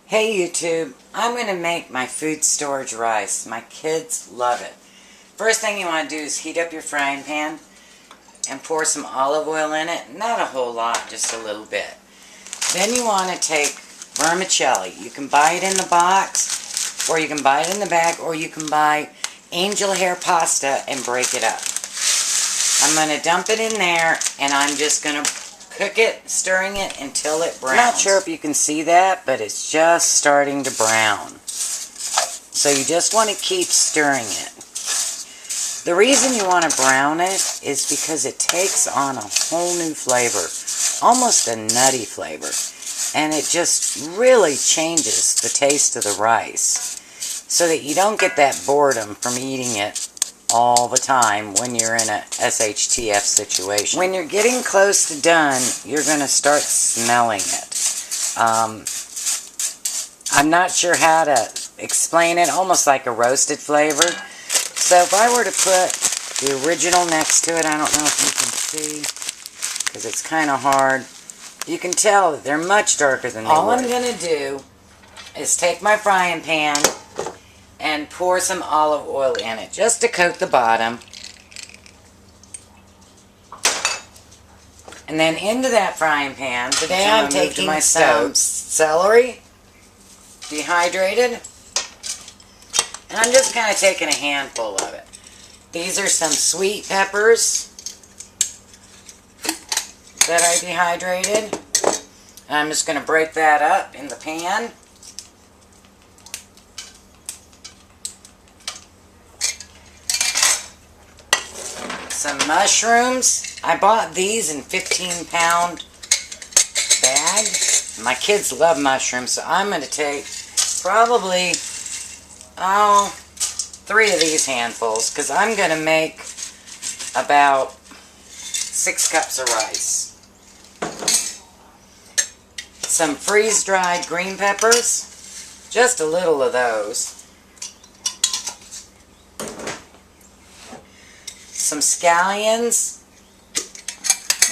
Hey YouTube, I'm going to make my food storage rice. My kids love it. First thing you want to do is heat up your frying pan and pour some olive oil in it. Not a whole lot, just a little bit. Then you want to take vermicelli. You can buy it in the box, or you can buy it in the bag, or you can buy angel hair pasta and break it up. I'm going to dump it in there, and I'm just going to cook it, stirring it until it browns. I'm not sure if you can see that, but it's just starting to brown. So you just want to keep stirring it. The reason you want to brown it is because it takes on a whole new flavor, almost a nutty flavor, and it just really changes the taste of the rice so that you don't get that boredom from eating it all the time when you're in a SHTF situation. When you're getting close to done, you're going to start smelling it. I'm not sure how to explain it, almost like a roasted flavor. So if I were to put the original next to it, I don't know if you can see, because it's kind of hard. You can tell that they're much darker than they were. All I'm going to do is take my frying pan and pour some olive oil in it, just to coat the bottom. And then into that frying pan, today I'm taking my celery, dehydrated, and I'm just kind of taking a handful of it. These are some sweet peppers that I dehydrated. And I'm just going to break that up in the pan. Some mushrooms. I bought these in 15-pound bag. My kids love mushrooms, so I'm going to take probably, 3 of these handfuls, because I'm going to make about 6 cups of rice. Some freeze-dried green peppers, just a little of those. Some scallions,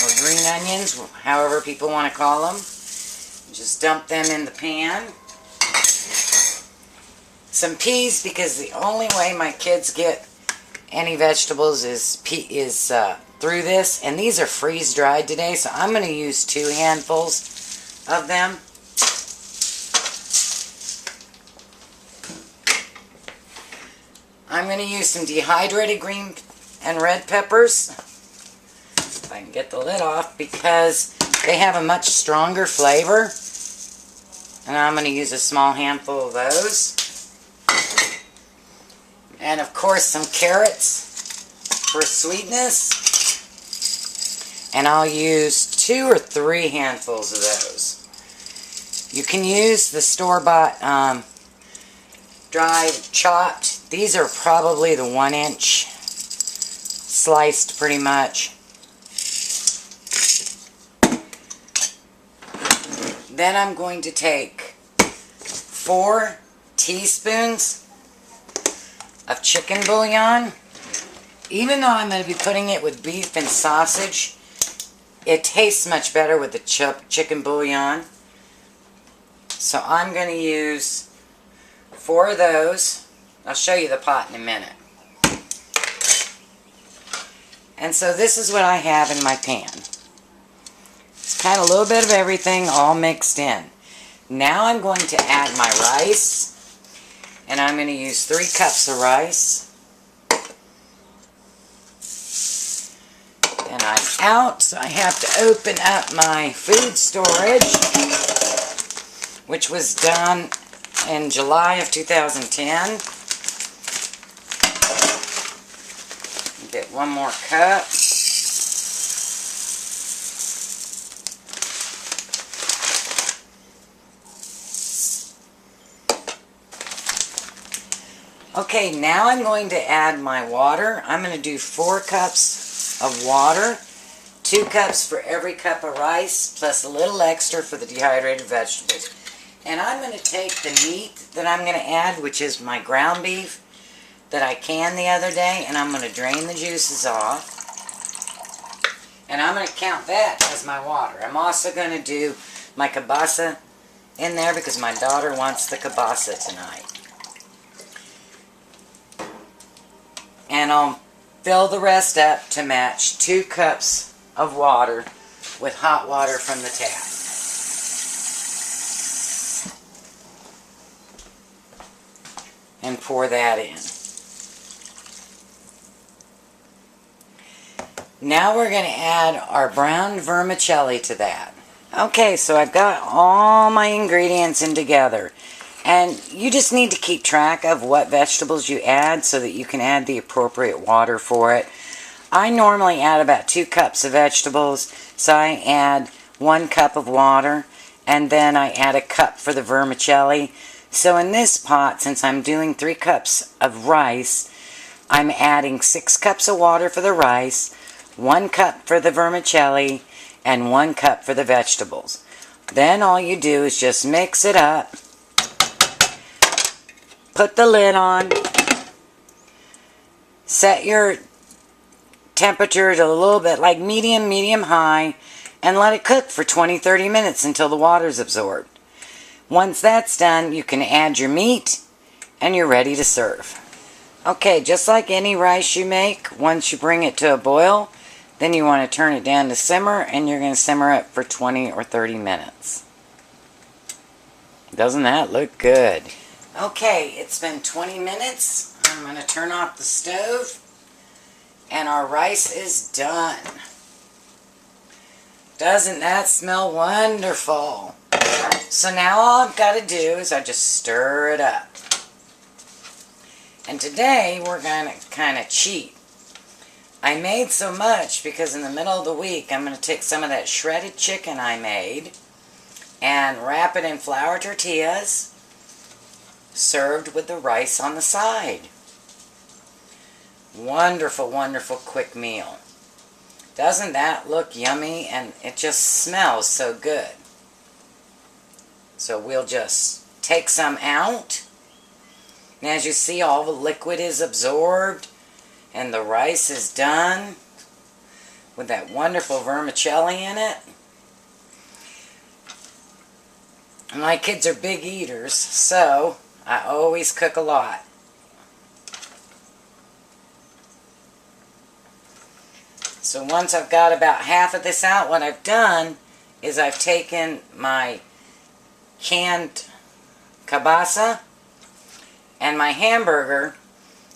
or green onions, however people want to call them. Just dump them in the pan. Some peas, because the only way my kids get any vegetables is through this. And these are freeze-dried today, so I'm going to use 2 handfuls of them. I'm going to use some dehydrated green and red peppers, if I can get the lid off, because they have a much stronger flavor. And I'm going to use a small handful of those. And of course some carrots for sweetness. And I'll use 2 or 3 handfuls of those. You can use the store-bought dried chopped. These are probably the 1-inch. Sliced pretty much. Then I'm going to take 4 teaspoons of chicken bouillon. Even though I'm going to be putting it with beef and sausage, it tastes much better with the chicken bouillon. So I'm going to use 4 of those. I'll show you the pot in a minute. And so this is what I have in my pan. It's kind of a little bit of everything all mixed in. Now I'm going to add my rice. And I'm going to use 3 cups of rice. And I'm out, so I have to open up my food storage, which was done in July of 2010. Get 1 more cup. Okay, now I'm going to add my water. I'm going to do 4 cups of water, 2 cups for every cup of rice, plus a little extra for the dehydrated vegetables. And I'm going to take the meat that I'm going to add, which is my ground beef that I canned the other day, and I'm going to drain the juices off. And I'm going to count that as my water. I'm also going to do my kielbasa in there because my daughter wants the kielbasa tonight. And I'll fill the rest up to match 2 cups of water with hot water from the tap. And pour that in. Now we're going to add our brown vermicelli to that. Okay, so I've got all my ingredients in together. And you just need to keep track of what vegetables you add so that you can add the appropriate water for it. I normally add about 2 cups of vegetables, so I add 1 cup of water, and then I add a cup for the vermicelli. So in this pot, since I'm doing 3 cups of rice, I'm adding 6 cups of water for the rice, 1 cup for the vermicelli, and 1 cup for the vegetables. Then all you do is just mix it up, put the lid on, set your temperature to a little bit like medium high, and let it cook for 20-30 minutes until the water's absorbed. Once that's done, you can add your meat and you're ready to serve. Okay, just like any rice you make, once you bring it to a boil, then you want to turn it down to simmer, and you're going to simmer it for 20 or 30 minutes. Doesn't that look good? Okay, it's been 20 minutes. I'm going to turn off the stove, and our rice is done. Doesn't that smell wonderful? So now all I've got to do is I just stir it up. And today we're going to kind of cheat. I made so much because in the middle of the week I'm going to take some of that shredded chicken I made and wrap it in flour tortillas, served with the rice on the side. Wonderful, wonderful quick meal. Doesn't that look yummy? And it just smells so good. So we'll just take some out. And as you see, all the liquid is absorbed and the rice is done with that wonderful vermicelli in it. My kids are big eaters, so I always cook a lot. So once I've got about half of this out, what I've done is I've taken my canned kielbasa and my hamburger,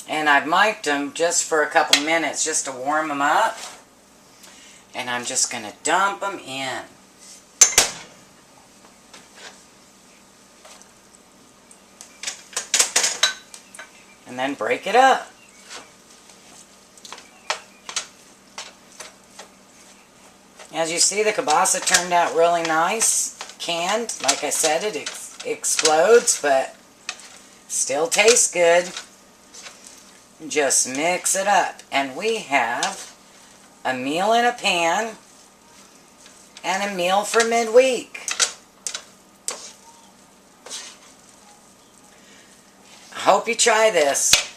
and I've mic'd them just for a couple minutes just to warm them up. And I'm just going to dump them in. And then break it up. As you see, the kielbasa turned out really nice. Canned, like I said, it explodes, but still tastes good. Just mix it up, and we have a meal in a pan and a meal for midweek. I hope you try this.